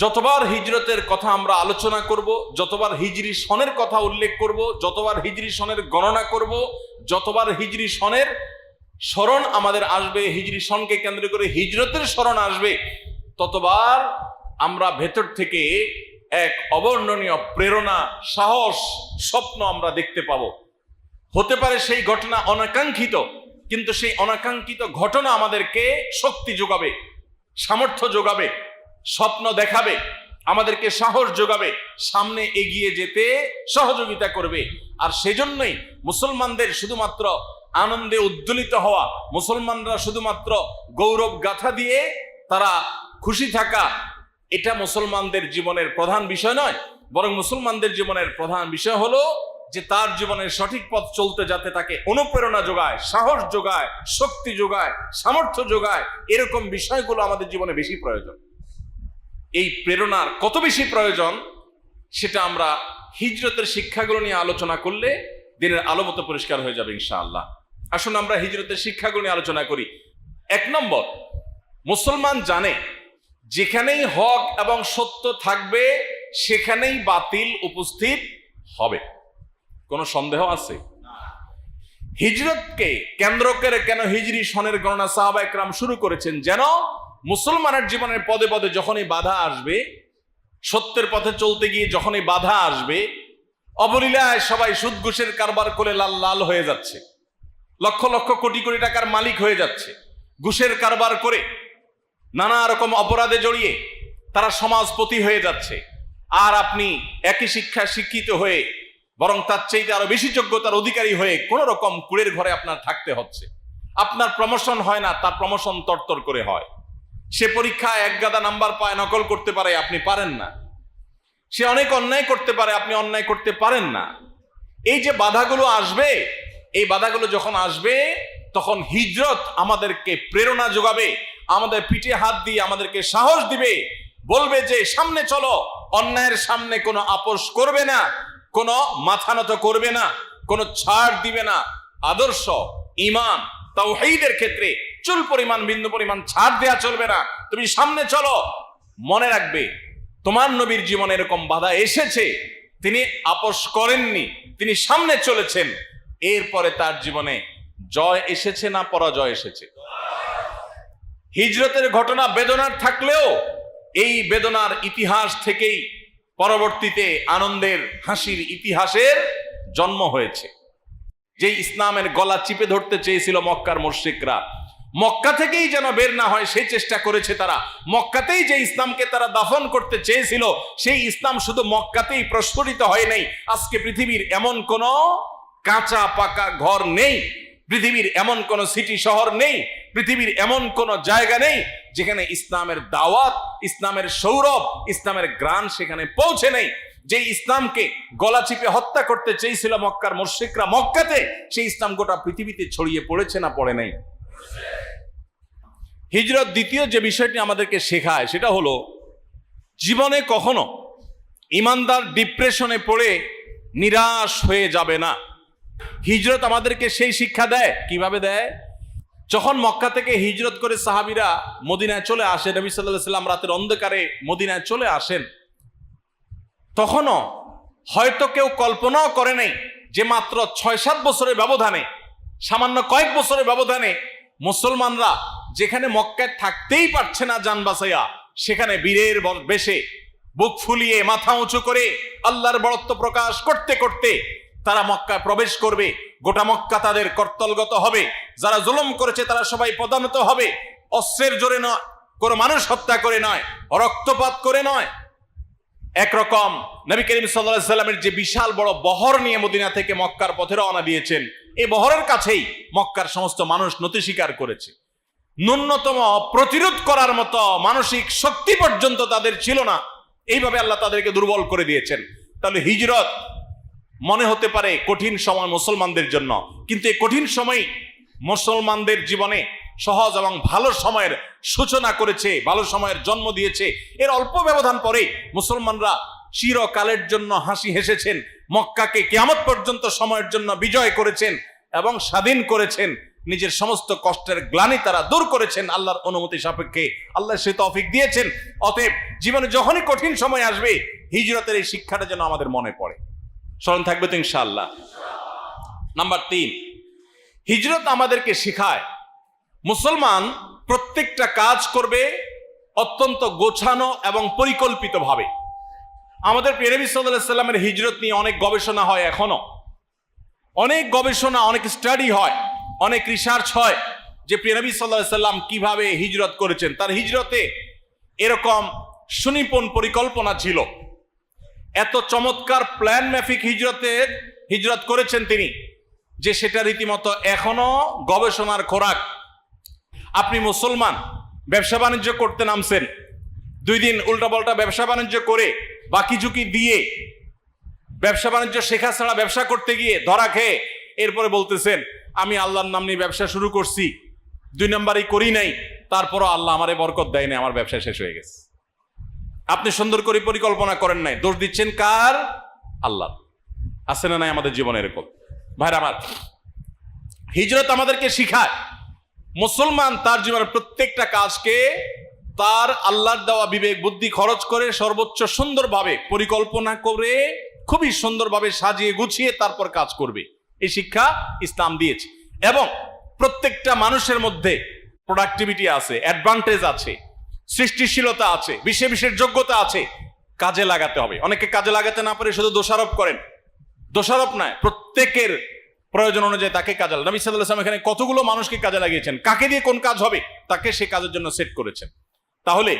যতবার হিজরতের কথা আমরা আলোচনা করব, যতবার হিজরি সনের কথা উল্লেখ করব, যতবার হিজরি সনের গণনা করব, যতবার হিজরি সনের স্মরণ আমাদের আসবে, হিজরি সনকে কেন্দ্র করে হিজরতের স্মরণ আসবে, ততবার আমরা ভেতর থেকে এক অবর্ণনীয় প্রেরণা, সাহস, স্বপ্ন আমরা দেখতে পাব। হতে পারে সেই ঘটনা অনাকাঙ্ক্ষিত, কিন্তু সেই অনাকাঙ্ক্ষিত ঘটনা আমাদেরকে শক্তি যোগাবে, সামর্থ্য যোগাবে, স্বপ্ন দেখাবে, আমাদেরকে সাহস যোগাবে, সামনে এগিয়ে যেতে সহযোগিতা করবে। আর সেজন্যই মুসলমানদের শুধুমাত্র আনন্দে উদ্দোলিত হওয়া, মুসলমানরা শুধুমাত্র গৌরব গাথা দিয়ে তারা খুশি থাকা, এটা মুসলমানদের জীবনের প্রধান বিষয় নয়। বরং মুসলমানদের জীবনের প্রধান বিষয় হলো যে তার জীবনের সঠিক পথ চলতে যাতে তাকে অনুপ্রেরণা যোগায়, সাহস যোগায়, শক্তি যোগায়, সামর্থ্য যোগায়। এরকম বিষয়গুলো আমাদের জীবনে বেশি প্রয়োজন। এই প্রেরণার কত বেশি প্রয়োজন সেটা আমরা হিজরতের শিক্ষাগুলো নিয়ে আলোচনা করলে দিনের আলো মতো পরিষ্কার হয়ে যাবে ইনশাআল্লাহ। আসুন আমরা হিজরতের শিক্ষাগুলো নিয়ে আলোচনা করি। 1 নম্বর, মুসলমান জানে যেখানেই হক এবং সত্য থাকবে সেখানেই বাতিল উপস্থিত হবে। কোনো সন্দেহ আছে? হিজরতকে কেন্দ্র করে কেন হিজরি সনের গণনা সাহাবা একরাম শুরু করেছেন? যেন মুসলমানের জীবনের পদে পদে যখনই বাধা আসবে, সত্যের পথে চলতে গিয়ে যখনই বাধা আসবে, অবলীলায় সবাই সুদ ঘুষের কারবার করে লাল লাল হয়ে যাচ্ছে, লক্ষ লক্ষ কোটি কোটি টাকার মালিক হয়ে যাচ্ছে, ঘুষের কারবার করে নানা রকম অপরাধে জড়িয়ে তারা সমাজপতি হয়ে যাচ্ছে। আর আপনি একই শিক্ষায় শিক্ষিত হয়ে বরং তার চাইতে আরো বেশি যোগ্যতার অধিকারী হয়ে কোন রকম কুড়ের ঘরে আপনার থাকতে হচ্ছে। আপনার প্রমোশন হয় না, তার প্রমোশন তরতর করে হয়। সে পরীক্ষায় 1 গাদা নাম্বার পায়, নকল করতে পারে, আপনি পারেন না। সে অনেক অন্যায় করতে পারে, আপনি অন্যায় করতে পারেন না। এই যে বাধাগুলো আসবে, এই বাধাগুলো যখন আসবে তখন হিজরত আমাদেরকে প্রেরণা যোগাবে, আমাদের পিঠে হাত দিয়ে আমাদেরকে সাহস দিবে, বলবে যে সামনে চলো, অন্যায়ের সামনে কোনো আপোষ করবে না, কোনো মাথা নত করবে না, কোনো ছাড় দিবে না। আদর্শ, ঈমান, তাওহীদের ক্ষেত্রে চুল পরিমাণ, বিন্দু পরিমাণ ছাড় দেয়া চলবে না। তুমি সামনে চলো। মনে রাখবে তোমার নবীর জীবনে এরকম বাধা এসেছে, তিনি আপোষ করেননি, তিনি সামনে চলেছেন। এরপরে তার জীবনে জয় এসেছে না পরাজয় এসেছে? হিজরতের ঘটনা বেদনার থাকলেও এই বেদনার ইতিহাস থেকেই পরবর্তীতে আনন্দের, হাসির ইতিহাসের জন্ম হয়েছে। যে ইসলামের গলা চিপে ধরতে চেয়েছিল মক্কার মুশরিকরা, মক্কা থেকেই যেন বের না হয় সেই চেষ্টা করেছে তারা। মক্কাতেই যে ইসলামকে তারা দাফন করতে চেয়েছিল, সেই ইসলাম শুধু মক্কাতেই প্রস্ফুটিত হয় নাই। আজকে পৃথিবীর এমন কোন কাঁচা পাকা ঘর নেই, পৃথিবীর এমন কোন সিটি শহর নেই, পৃথিবীর এমন কোন জায়গা নেই যেখানে ইসলামের দাওয়াত, ইসলামের সৌরভ, ইসলামের গ্রাণ সেখানে পৌঁছে নেই। যে ইসলামকে গলা চিপে হত্যা করতে চেয়েছিল মক্কার মুশরিকরা মক্কাতে, সেই ইসলাম গোটা পৃথিবীতে ছড়িয়ে পড়েছে না পড়ে নাই? হিজরত দ্বিতীয় যে বিষয়টি আমাদেরকে শেখায় সেটা হলো জীবনে কখনো ইমানদার ডিপ্রেশনে পড়ে নিরাশ হয়ে যাবে না। হিজরত আমাদেরকে সেই শিক্ষা দেয়। কিভাবে দেয়? যখন মক্কা থেকে হিজরত করে সাহাবীরা মদিনায় চলে আসে, নবী সাল্লাল্লাহু আলাইহি ওয়াসাল্লাম রাতের অন্ধকারে মদিনায় চলে আসেন, তখনও হয়তো কেউ কল্পনাও করে নাই যে মাত্র 6-7 বছরের ব্যবধানে, সামান্য কয়েক বছরের ব্যবধানে মুসলমানরা যেখানে মক্কায় থাকতেই পারছে না জান বাঁচাইয়া, সেখানে বীরের বেশে বুক ফুলিয়ে মাথা উঁচু করে আল্লাহর বড়ত্ব প্রকাশ করতে করতে তারা মক্কায় প্রবেশ করবে। গোটা মক্কা তাদের কর্তলগত হবে। যারা জুলুম করেছে তারা সবাই পদানত হবে। অস্ত্রের জোরে নয়, কোনো মানুষ হত্যা করে নয়, রক্তপাত করে নয়। একরকম নবী করিম সাল্লাল্লাহু আলাইহি সাল্লামের যে বিশাল বড় বহর নিয়ে মদিনা থেকে মক্কার পথে রওনা দিয়েছেন, এই বহরের কাছেই মক্কার সমস্ত মানুষ নতি স্বীকার করেছে। ন্যূনতম প্রতিরোধ করার মতো মানসিক শক্তি পর্যন্ত তাদের ছিল না। এইভাবে আল্লাহ তাদেরকে দুর্বল করে দিয়েছেন। তাহলে হিজরত মনে হতে পারে কঠিন সময় মুসলমানদের জন্য, কিন্তু এই কঠিন সময় মুসলমানদের জীবনে সহজ এবং ভালো সময়ের সূচনা করেছে, ভালো সময়ের জন্ম দিয়েছে। এর অল্প ব্যবধান পরে মুসলমানরা চিরকালের জন্য হাসি হেসেছেন, মক্কাকে কিয়ামত পর্যন্ত সময়ের জন্য বিজয় করেছেন এবং স্বাধীন করেছেন। নিজের সমস্ত কষ্টের গ্লানি তারা দূর করেছেন আল্লাহর অনুমতি সাপেক্ষে। আল্লাহ সে তৌফিক দিয়েছেন। অতএব জীবনে যখনই কঠিন সময় আসবে হিজরতের এই শিক্ষাটা যেন আমাদের মনে পড়ে। স্মরণ থাকবে তো ইনশাআল্লাহ। নাম্বার 3, হিজরত আমাদেরকে শেখায় মুসলমান প্রত্যেকটা কাজ করবে অত্যন্ত গোছানো এবং পরিকল্পিতভাবে। আমাদের প্রিয় নবী সাল্লাল্লাহু আলাইহি সাল্লামের হিজরত নিয়ে অনেক গবেষণা হয়, এখনো অনেক গবেষণা, অনেক স্টাডি হয়, অনেক রিসার্চ হয় যে প্রিয় নবী সাল্লাল্লাহু আলাইহি সাল্লাম কিভাবে হিজরত করেছেন। তার হিজরতে এরকম সুনিপুণ পরিকল্পনা ছিল, এত চমৎকার প্ল্যান মাফিক হিজরত করেছেন তিনি যে সেটা রীতিমতো এখনো গবেষণার খোরাক। আপনি মুসলমান ব্যবসা বাণিজ্য করতে নামছেন, 2 দিন উল্টাপাল্টা ব্যবসা বাণিজ্য করে বাকি ঝুঁকি দিয়ে ব্যবসা বাণিজ্য শেখা ছাড়া ব্যবসা করতে গিয়ে ধরা খেয়ে এরপরে বলতেছেন আমি আল্লাহর নাম নিয়ে ব্যবসা শুরু করছি, 2 নাম্বারই করি নাই, তারপরও আল্লাহ আমারে বরকত দেয় নাই, আমার ব্যবসা শেষ হয়ে গেছে। আপনি সুন্দর করে পরিকল্পনা করেন নাই, দোষ দিচ্ছেন কার? আল্লাহ। আছে না নাই আমাদের জীবনে এরকম? ভাইরা আমার, হিজরত আমাদেরকে শিখায় মুসলমান তার জীবনের প্রত্যেকটা কাজকে তার আল্লাহর দেওয়া বিবেক বুদ্ধি খরচ করে সর্বোচ্চ সুন্দরভাবে পরিকল্পনা করে খুবই সুন্দরভাবে সাজিয়ে গুছিয়ে তারপর কাজ করবে। এই শিক্ষা ইসলাম দিয়েছে। এবং প্রত্যেকটা মানুষের মধ্যে প্রোডাক্টিভিটি আছে, অ্যাডভান্টেজ আছে, সৃষ্টিশীলতা আছে, বিশেষ যোগ্যতা আছে, কাজে লাগাতে হবে। অনেকে কাজে লাগাতে না পারে শুধু দোষারোপ করেন। দোষারোপ নয়, প্রত্যেকের প্রয়োজন অনুযায়ী তাকে কাজে লাগান। নবী সাল্লাল্লাহু আলাইহি ওয়াসাল্লাম এখানে কতগুলো মানুষকে কাজে লাগিয়েছেন, কাকে দিয়ে কোন কাজ হবে তাকে সে কাজের জন্য সেট করেছেন। তাহলে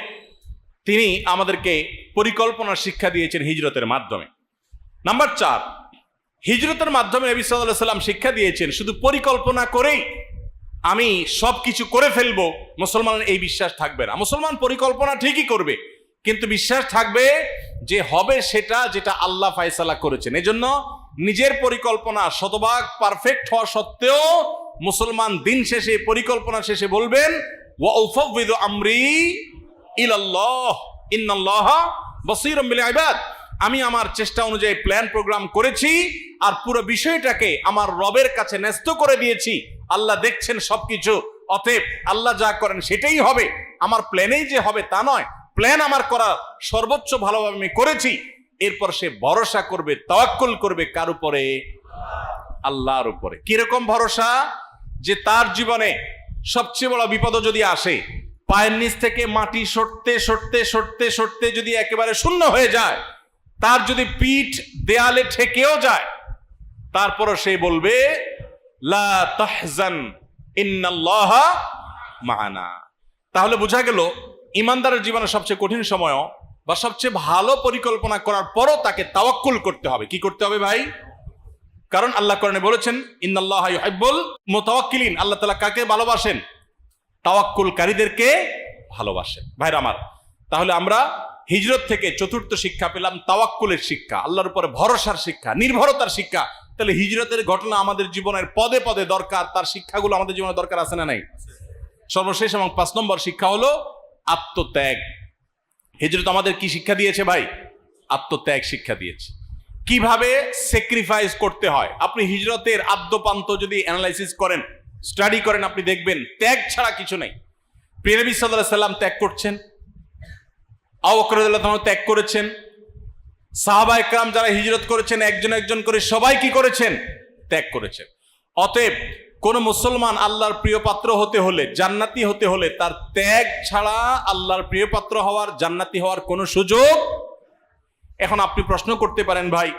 তিনি আমাদেরকে পরিকল্পনার শিক্ষা দিয়েছেন হিজরতের মাধ্যমে। নাম্বার 4, হিজরতের মাধ্যমে নবী সাল্লাল্লাহু আলাইহি ওয়াসাল্লাম শিক্ষা দিয়েছেন শুধু পরিকল্পনা করেই আমি সবকিছু করে ফেলবো মুসলমানের এই বিশ্বাস থাকবে না। মুসলমান পরিকল্পনা ঠিকই করবে, কিন্তু বিশ্বাস থাকবে যে হবে সেটা যেটা আল্লাহ ফায়সালা করেছেন। এজন্য নিজের পরিকল্পনা শতভাগ পারফেক্ট হওয়া সত্ত্বেও মুসলমান দিন শেষে পরিকল্পনা শেষে বলবেন ওয়া উফাউযিদু আমরি ইলাল্লাহ ইন্নাল্লাহা বাসীরুম বিল ইবাদ। আমি আমার চেষ্টা অনুযায়ী প্ল্যান প্রোগ্রাম করেছি আর পুরো বিষয়টাকে আমার রবের কাছে ন্যস্ত করে দিয়েছি। আল্লাহ দেখছেন সবকিছু, অতএব আল্লাহ যা করেন সেটাই হবে। আমার প্ল্যানেই যে হবে তা নয়, প্ল্যান আমার করা সর্বোচ্চ ভালোভাবে আমি করেছি। এরপর সে ভরসা করবে, তাওয়াক্কুল করবে কার উপরে? আল্লাহর উপরে। কিরকম ভরসা? যে তার জীবনে সবচেয়ে বড় বিপদ যদি আসে, পায়ের নিচ থেকে মাটি সরতে সরতে সরতে সরতে যদি একেবারে শূন্য হয়ে যায়, তার যদি পিঠ দেয়ালে ঠেকেও যায়, তারপরও সে বলবে লা তাহজান ইন্নাল্লাহা মা'ানা। তাহলে বোঝা গেল ইমানদারের জীবনে সবচেয়ে কঠিন সময়ও বা সবচেয়ে ভালো পরিকল্পনা করার পরও তাকে তাওয়াক্কুল করতে হবে। কি করতে হবে ভাই? কারণ আল্লাহ কোরআনে বলেছেন ইন্নাল্লাহা ইউহিব্বুল মুতাওয়াক্কিলিন। আল্লাহ তাআলা কাকে ভালোবাসেন? তাওয়াক্কুলকারীদেরকে ভালোবাসেন। ভাইরা আমার, তাহলে আমরা হিজরত থেকে চতুর্থ শিক্ষা পেলাম তাওয়াক্কুলের শিক্ষা, আল্লাহর উপরে ভরসার শিক্ষা, নির্ভরতার শিক্ষা। তাহলে হিজরতের ঘটনা আমাদের জীবনের পদে পদে দরকার, তার শিক্ষাগুলো আমাদের জীবনে দরকার আছে না নাই? সর্বশেষ এবং 5 নম্বর শিক্ষা হলো আত্মত্যাগ। হিজরত আমাদের কি শিক্ষা দিয়েছে ভাই? আত্মত্যাগ শিক্ষা দিয়েছে। কিভাবে স্যাক্রিফাইস করতে হয়। আপনি হিজরতের আদ্যপান্ত যদি অ্যানালাইসিস করেন, স্টাডি করেন, আপনি দেখবেন ত্যাগ ছাড়া কিছু নেই। প্রিয় নবী সাল্লাল্লাহু আলাইহি সাল্লাম ত্যাগ করছেন, আবু বকর রাদিয়াল্লাহু আনহু ত্যাগ করেছেন, সাহাবা একরাম যারা হিজরত করেছেন একজন একজন করে সবাই কি করেছেন? ত্যাগ করেছেন। অতএব কোন মুসলমান আল্লাহর প্রিয় পাত্র হতে হলে, জান্নাতি হতে হলে তার ত্যাগ ছাড়া আল্লাহর প্রিয় পাত্র হওয়ার, জান্নাতি হওয়ার কোনো সুযোগ। এখন আপনি প্রশ্ন করতে পারেন, ভাই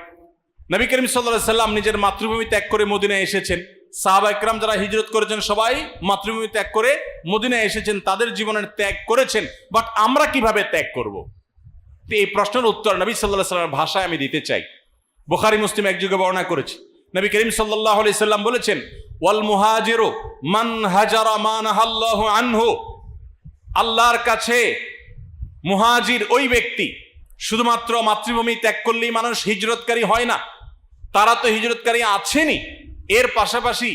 নবী করিম সাল্লাল্লাহু আলাইহি সাল্লাম নিজের মাতৃভূমি ত্যাগ করে মদিনায় এসেছেন, সাহাবা একরাম যারা হিজরত করেছেন সবাই মাতৃভূমি ত্যাগ করে মদিনায় এসেছেন, তাদের জীবনের ত্যাগ করেছেন, বাট আমরা কিভাবে ত্যাগ করব? এই প্রশ্নের উত্তর নবী সাল্লাল্লাহু আলাইহি সাল্লামের ভাষায় আমি দিতে চাই। বুখারী মুসলিম একযোগে বর্ণনা করেছে, নবী করিম সাল্লাল্লাহু আলাইহি সাল্লাম বলেছেন ওয়াল মুহাজিরু মান হাজারা মা নাহাল্লাহু আনহু। আল্লাহর কাছে মুহাজির ওই ব্যক্তি, শুধুমাত্র মাতৃভূমি ত্যাগ করলেই মানুষ হিজরতকারী হয় না, তারা তো হিজরতকারী আছেনই, এর পাশাপাশি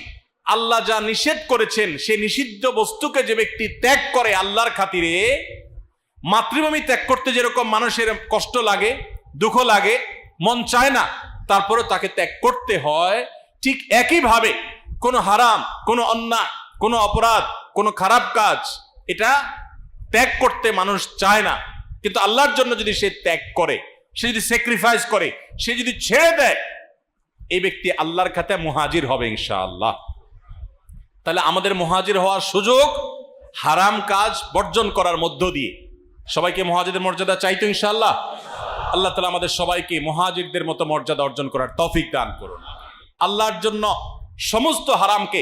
আল্লাহ যা নিষেধ করেছেন সে নিষিদ্ধ বস্তুকে যে ব্যক্তি ত্যাগ করে আল্লাহর খাতিরে, মাতৃভূমি ত্যাগ করতে যেরকম মানুষের কষ্ট লাগে, দুঃখ লাগে, মন চায় না, তারপরে তাকে ত্যাগ করতে হয়, ঠিক একইভাবে কোনো হারাম, কোনো অন্যায়, কোনো অপরাধ, কোনো খারাপ কাজ, এটা ত্যাগ করতে মানুষ চায় না, কিন্তু আল্লাহর জন্য যদি সে ত্যাগ করে, সে যদি স্যাক্রিফাইস করে, সে যদি ছেড়ে দেয়, এই ব্যক্তি আল্লাহর খাতায় মুহাজির হবে ইনশাআল্লাহ। তাহলে আমাদের মুহাজির হওয়ার সুযোগ হারাম কাজ বর্জন করার মধ্য দিয়ে। সবাইকে মুহাজিরদের মর্যাদা চাইতো ইনশাআল্লাহ। আল্লাহ তাআলা আমাদের সবাইকে মুহাজিরদের মতো মর্যাদা অর্জন করার তৌফিক দান করুন। আল্লাহর জন্য সমস্ত হারামকে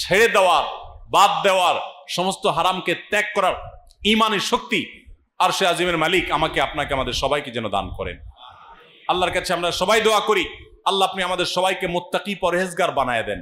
ছেড়ে দেওয়ার, বাদ দেওয়ার, সমস্ত হারামকে ত্যাগ করার ঈমানের শক্তি আরশে আজিমের মালিক আমাকে, আপনাকে, আমাদের সবাইকে যেন দান করেন। আল্লাহর কাছে আমরা সবাই দোয়া করি, আল্লাহ আপনি আমাদের সবাইকে মুত্তাকি পরহেজগার বানায় দেন।